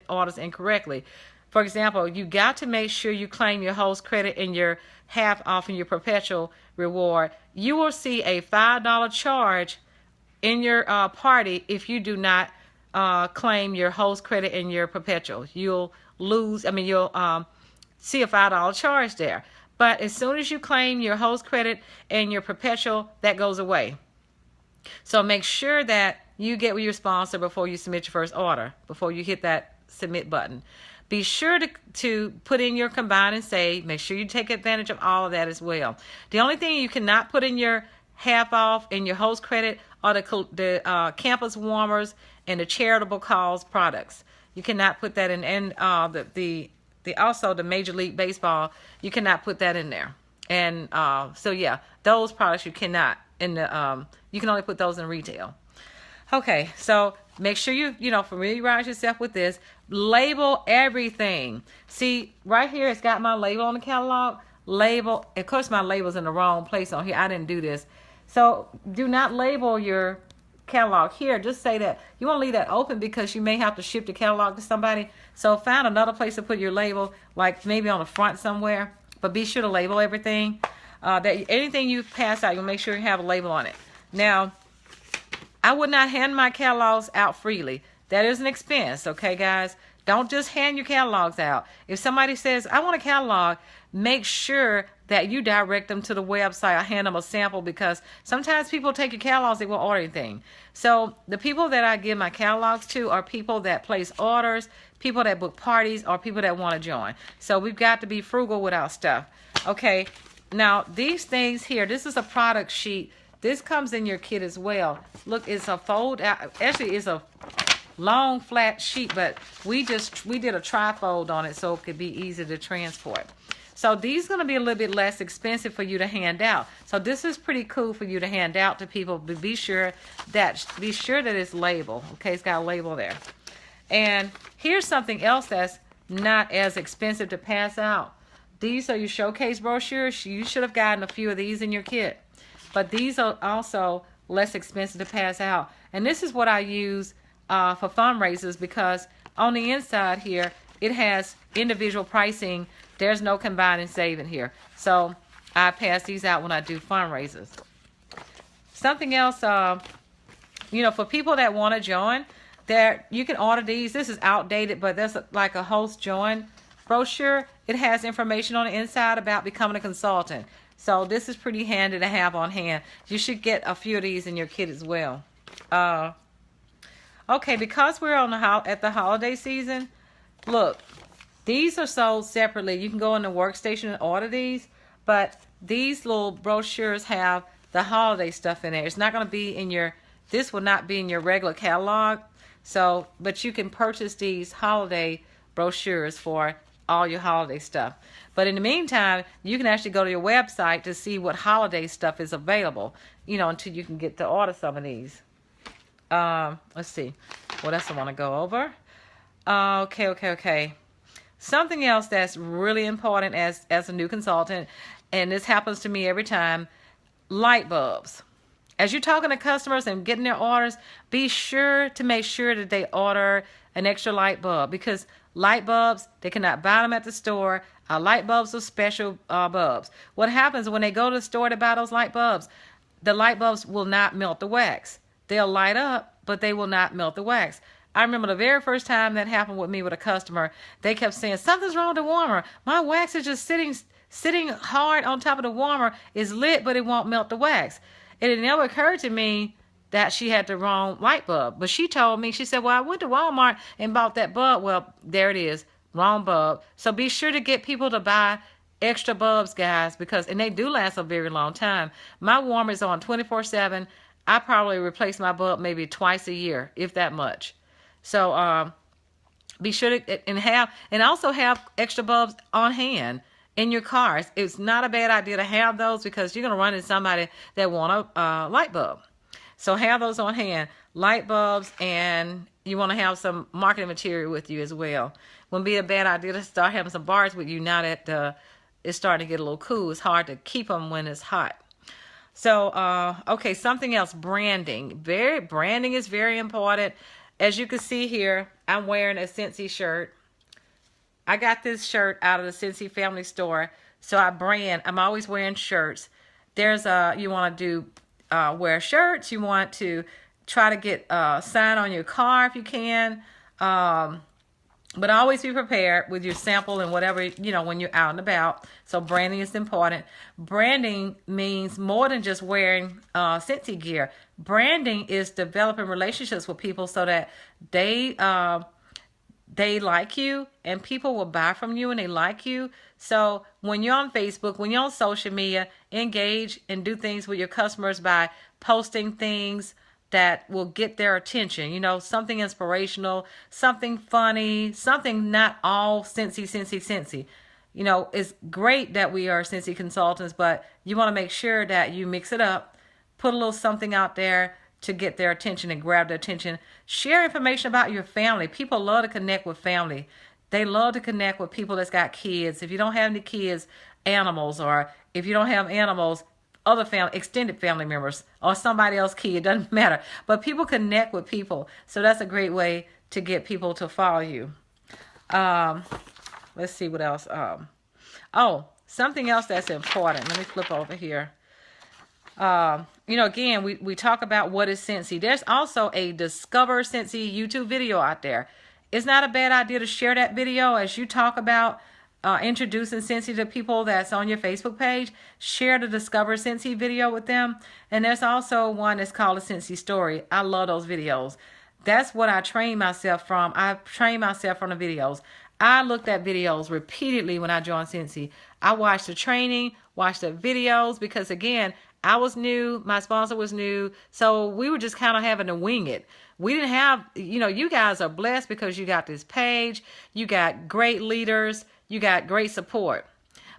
orders incorrectly. For example, you got to make sure you claim your host credit and your half off and your perpetual reward. You will see a $5 charge in your party if you do not claim your host credit and your perpetual. You'll lose, you'll see a $5 charge there. But as soon as you claim your host credit and your perpetual, that goes away. So make sure that you get with your sponsor before you submit your first order, before you hit that submit button. Be sure to put in your combine and save. Make sure you take advantage of all of that as well. The only thing you cannot put in your half off and your host credit are the campus warmers and the charitable cause products. You cannot put that in, and also the Major League Baseball, you cannot put that in there. And so yeah, those products you cannot you can only put those in retail. Okay, so make sure you familiarize yourself with this. Label everything. See, right here it's got my label on the catalog. Label, of course my label's in the wrong place on here. I didn't do this. So do not label your catalog here. Just say that you want to leave that open because you may have to ship the catalog to somebody. So find another place to put your label, like maybe on the front somewhere. But be sure to label everything. That anything you pass out, you'll make sure you have a label on it. Now, I would not hand my catalogs out freely. That is an expense, okay, guys? Don't just hand your catalogs out. If somebody says, I want a catalog, make sure that you direct them to the website. I hand them a sample because sometimes people take your catalogs, they won't order anything. So the people that I give my catalogs to are people that place orders, people that book parties, or people that want to join. So we've got to be frugal with our stuff. Okay, now these things here, this is a product sheet. This comes in your kit as well. Look, it's a fold out. Actually, it's a long flat sheet, but we did a trifold on it so it could be easy to transport. So these are going to be a little bit less expensive for you to hand out. So this is pretty cool for you to hand out to people, but be sure that it's labeled. Okay, it's got a label there. And here's something else that's not as expensive to pass out. These are your showcase brochures. You should have gotten a few of these in your kit. But these are also less expensive to pass out. And this is what I use for fundraisers, because on the inside here, it has individual pricing. There's no combine and save in here. So I pass these out when I do fundraisers. Something else, for people that want to join, you can order these. This is outdated, but there's like a host join brochure. It has information on the inside about becoming a consultant. So this is pretty handy to have on hand. You should get a few of these in your kit as well. Okay, because we're at the holiday season, look, these are sold separately. You can go in the workstation and order these, but these little brochures have the holiday stuff in there. It's not going to be in this will not be in your regular catalog. So, but you can purchase these holiday brochures for all your holiday stuff. But in the meantime, you can actually go to your website to see what holiday stuff is available, until you can get to order some of these. Let's see. What else I want to go over? Okay. Something else that's really important as a new consultant, and this happens to me every time, light bulbs. As you're talking to customers and getting their orders, be sure to make sure that they order an extra light bulb, because light bulbs, they cannot buy them at the store. Light bulbs are special bulbs. What happens when they go to the store to buy those light bulbs? The light bulbs will not melt the wax. They'll light up, but they will not melt the wax. I remember the very first time that happened with me with a customer, they kept saying, something's wrong with the warmer. My wax is just sitting hard on top of the warmer. It's lit, but it won't melt the wax. And it never occurred to me that she had the wrong light bulb. But she told me, she said, well, I went to Walmart and bought that bulb. Well, there it is, wrong bulb. So be sure to get people to buy extra bulbs, guys, and they do last a very long time. My warmer is on 24/7. I probably replace my bulb maybe twice a year, if that much. So be sure to also have extra bulbs on hand in your cars. It's not a bad idea to have those, because you're going to run into somebody that want a light bulb. So have those on hand, light bulbs, and you want to have some marketing material with you as well. Wouldn't be a bad idea to start having some bars with you now that it's starting to get a little cool. It's hard to keep them when it's hot. So, something else, branding. Branding is very important. As you can see here, I'm wearing a Scentsy shirt. I got this shirt out of the Scentsy family store. So I'm always wearing shirts. You want to wear shirts. You want to try to get a sign on your car if you can. But always be prepared with your sample and whatever, when you're out and about. So branding is important. Branding means more than just wearing Scentsy gear. Branding is developing relationships with people so that they like you and people will buy from you and they like you. So when you're on Facebook, when you're on social media, engage and do things with your customers by posting things that will get their attention, something inspirational, something funny, something not all Scentsy. It's great that we are Scentsy consultants, but you want to make sure that you mix it up, put a little something out there to get their attention and grab their attention. Share information about your family. People love to connect with family. They love to connect with people that's got kids. If you don't have any kids, animals, or if you don't have animals, other family, extended family members, or somebody else's kid, it doesn't matter. But people connect with people. So that's a great way to get people to follow you. Let's see what else. Something else that's important. Let me flip over here. Again, we talk about what is Scentsy. There's also a Discover Scentsy YouTube video out there. It's not a bad idea to share that video as you talk about introducing Scentsy to people that's on your Facebook page. Share the Discover Scentsy video with them. And there's also one that's called a Scentsy Story. I love those videos. That's what I train myself from. I train myself from the videos. I looked at videos repeatedly when I joined Scentsy. I watched the training, watched the videos, because again, I was new, my sponsor was new, so we were just kind of having to wing it. We didn't have, you guys are blessed because you got this page, you got great leaders, you got great support.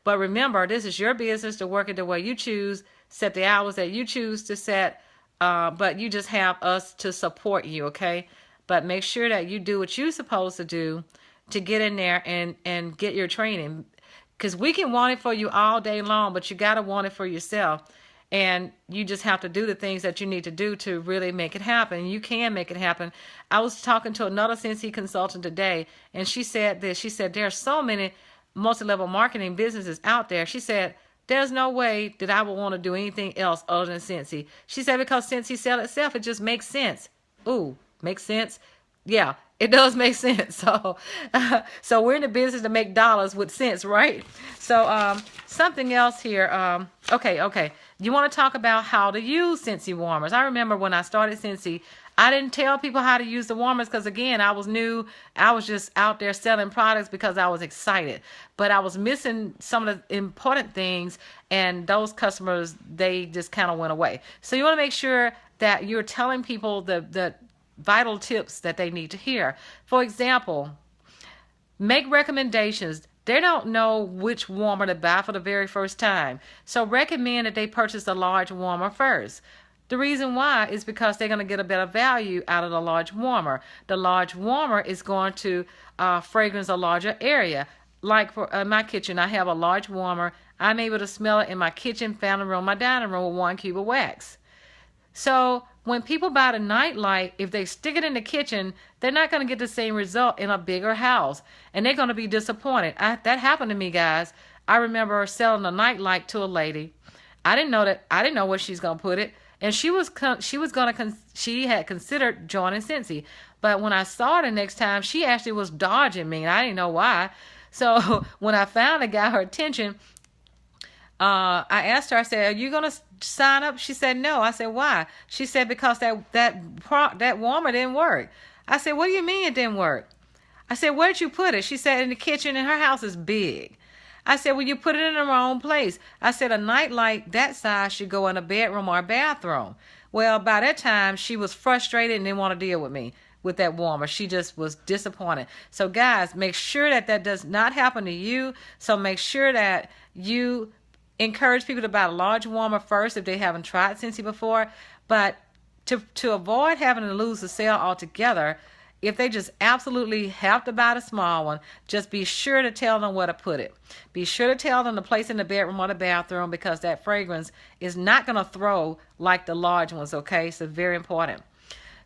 But remember, this is your business to work it the way you choose, set the hours that you choose to set, but you just have us to support you, okay? But make sure that you do what you're supposed to do to get in there and get your training. Because we can want it for you all day long, but you got to want it for yourself. And you just have to do the things that you need to do to really make it happen. You can make it happen. I was talking to another Scentsy consultant today, and she said this. She said, there are so many multi-level marketing businesses out there. She said, there's no way that I would want to do anything else other than Scentsy. She said, because Scentsy sells itself, it just makes sense. Ooh, makes sense? Yeah, it does make sense. So we're in the business to make dollars with sense, right? So something else here. Okay. You want to talk about how to use Scentsy warmers. I remember when I started Scentsy, I didn't tell people how to use the warmers because, again, I was new. I was just out there selling products because I was excited. But I was missing some of the important things, and those customers, they just kind of went away. So you want to make sure that you're telling people the vital tips that they need to hear. For example, make recommendations. They don't know which warmer to buy for the very first time. So recommend that they purchase a large warmer first. The reason why is because they're going to get a better value out of the large warmer. The large warmer is going to fragrance a larger area. Like for my kitchen, I have a large warmer. I'm able to smell it in my kitchen, family room, my dining room with 1 cube of wax. So when people buy the nightlight, if they stick it in the kitchen, they're not going to get the same result in a bigger house. And they're going to be disappointed. That happened to me, guys. I remember selling a nightlight to a lady. I didn't know where she's going to put it. And she had considered joining Scentsy. But when I saw her the next time, she actually was dodging me. And I didn't know why. So when I finally got her attention, I asked her, I said, are you going to sign up? She said, no. I said, why? She said, because that warmer didn't work. I said, what do you mean it didn't work? I said, where'd you put it? She said, in the kitchen, and her house is big. I said, well, you put it in the wrong place. I said, a nightlight that size should go in a bedroom or a bathroom. Well, by that time, she was frustrated and didn't want to deal with me with that warmer. She just was disappointed. So, guys, make sure that does not happen to you. So make sure that you encourage people to buy a large warmer first if they haven't tried Scentsy before. But to avoid having to lose the sale altogether, if they just absolutely have to buy the small one, just be sure to tell them where to put it. Be sure to tell them to place it in the bedroom or the bathroom, because that fragrance is not going to throw like the large ones, okay? So very important.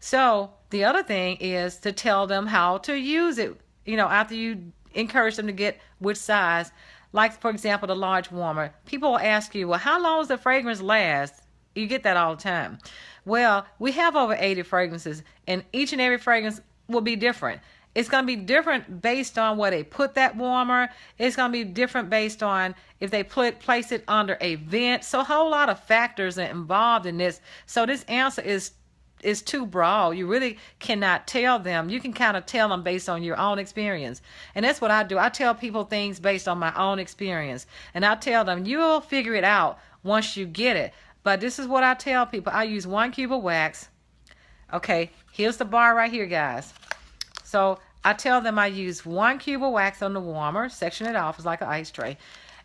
So the other thing is to tell them how to use it, after you encourage them to get which size. Like, for example, the large warmer. People will ask you, well, how long does the fragrance last? You get that all the time. Well, we have over 80 fragrances, and each and every fragrance will be different. It's going to be different based on where they put that warmer. It's going to be different based on if they place it under a vent. So a whole lot of factors are involved in this. So this answer is too broad. You really cannot tell them. You can kind of tell them based on your own experience. And that's what I do. I tell people things based on my own experience. And I tell them, you'll figure it out once you get it. But this is what I tell people. I use 1 cube of wax. Okay, here's the bar right here, guys. So I tell them I use 1 cube of wax on the warmer, section it off, it's like an ice tray.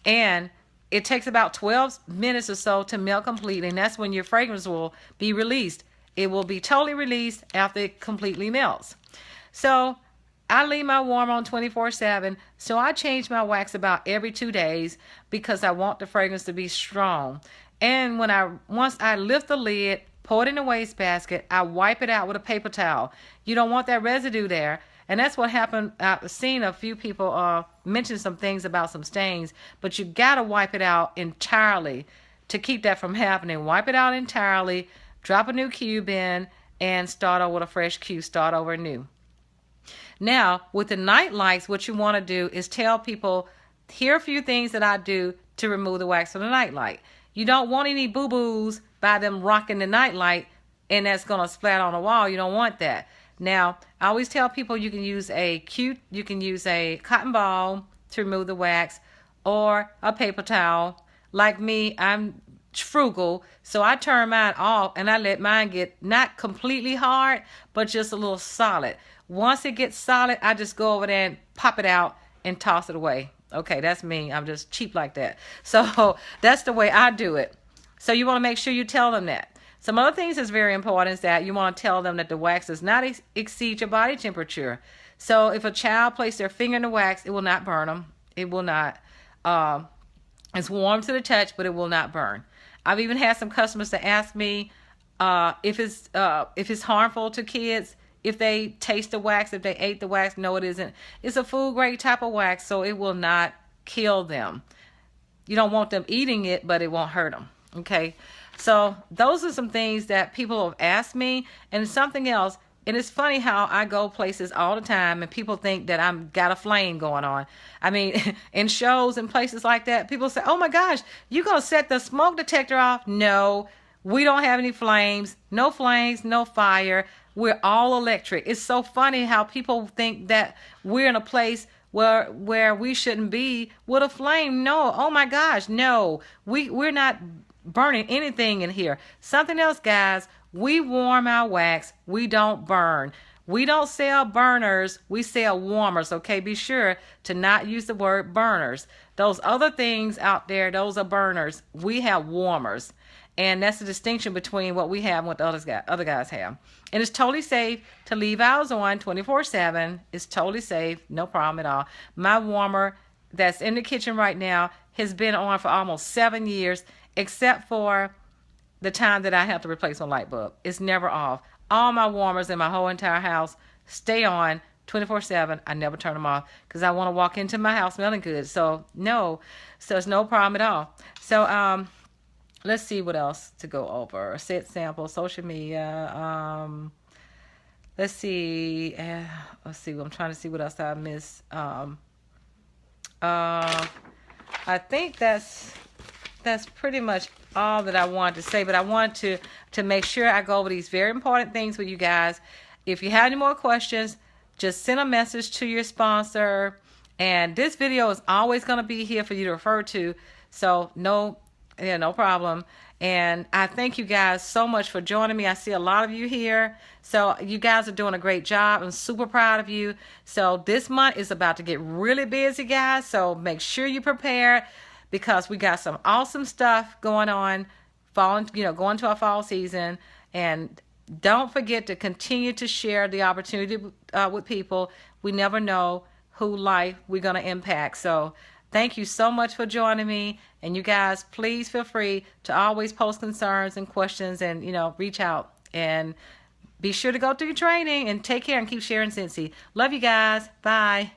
And it takes about 12 minutes or so to melt completely, and that's when your fragrance will be released. It will be totally released after it completely melts. So I leave my warmer on 24/7, so I change my wax about every 2 days because I want the fragrance to be strong. And once I lift the lid, pour it in the wastebasket, I wipe it out with a paper towel. You don't want that residue there. And that's what happened. I've seen a few people mention some things about some stains, but you got to wipe it out entirely to keep that from happening. Wipe it out entirely, drop a new cube in, and start over with a fresh cube, start over new. Now, with the night lights, what you want to do is tell people, here are a few things that I do to remove the wax from the night light. You don't want any boo-boos by them rocking the night light, and that's going to splat on the wall. You don't want that. Now, I always tell people you can use a cotton ball to remove the wax, or a paper towel. Like me, I'm frugal, so I turn mine off and I let mine get not completely hard, but just a little solid. Once it gets solid, I just go over there and pop it out and toss it away. Okay, that's me. I'm just cheap like that. So that's the way I do it. So you want to make sure you tell them that. Some other things that's very important is that you want to tell them that the wax does not exceed your body temperature. So if a child places their finger in the wax, it will not burn them. It will not. It's warm to the touch, but it will not burn. I've even had some customers that ask me if it's harmful to kids if they taste the wax, if they ate the wax. No, it isn't. It's a food grade type of wax, so it will not kill them. You don't want them eating it, but it won't hurt them. Okay, so those are some things that people have asked me. And something else, and it's funny how I go places all the time and people think that I'm got a flame going on. I mean, in shows and places like that, people say, oh my gosh, you gonna set the smoke detector off? No, we don't have any flames, no fire. We're all electric. It's so funny how people think that we're in a place where we shouldn't be with a flame. No, oh my gosh, no, we're not burning anything in here. Something else, guys, we warm our wax. We don't burn. We don't sell burners. We sell warmers, okay? Be sure to not use the word burners. Those other things out there, those are burners. We have warmers. And that's the distinction between what we have and what the other guys have. And it's totally safe to leave ours on 24/7. It's totally safe. No problem at all. My warmer that's in the kitchen right now has been on for almost 7 years, except for the time that I have to replace my light bulb. It's never off. All my warmers in my whole entire house stay on 24/7. I never turn them off because I want to walk into my house smelling good. So it's no problem at all. So let's see what else to go over. Set sample, social media. Let's see. I'm trying to see what else I missed. I think that's pretty much all that I wanted to say, but I wanted to make sure I go over these very important things with you guys. If you have any more questions, just send a message to your sponsor, and this video is always going to be here for you to refer to, so no problem. And I thank you guys so much for joining me. I see a lot of you here, so you guys are doing a great job. I'm super proud of you. So this month is about to get really busy, guys, so make sure you prepare, because we got some awesome stuff going on, going to our fall season. And don't forget to continue to share the opportunity with people. We never know who life we're going to impact. So thank you so much for joining me. And you guys, please feel free to always post concerns and questions and, reach out. And Be sure to go through your training and take care and keep sharing Scentsy. Love you guys. Bye.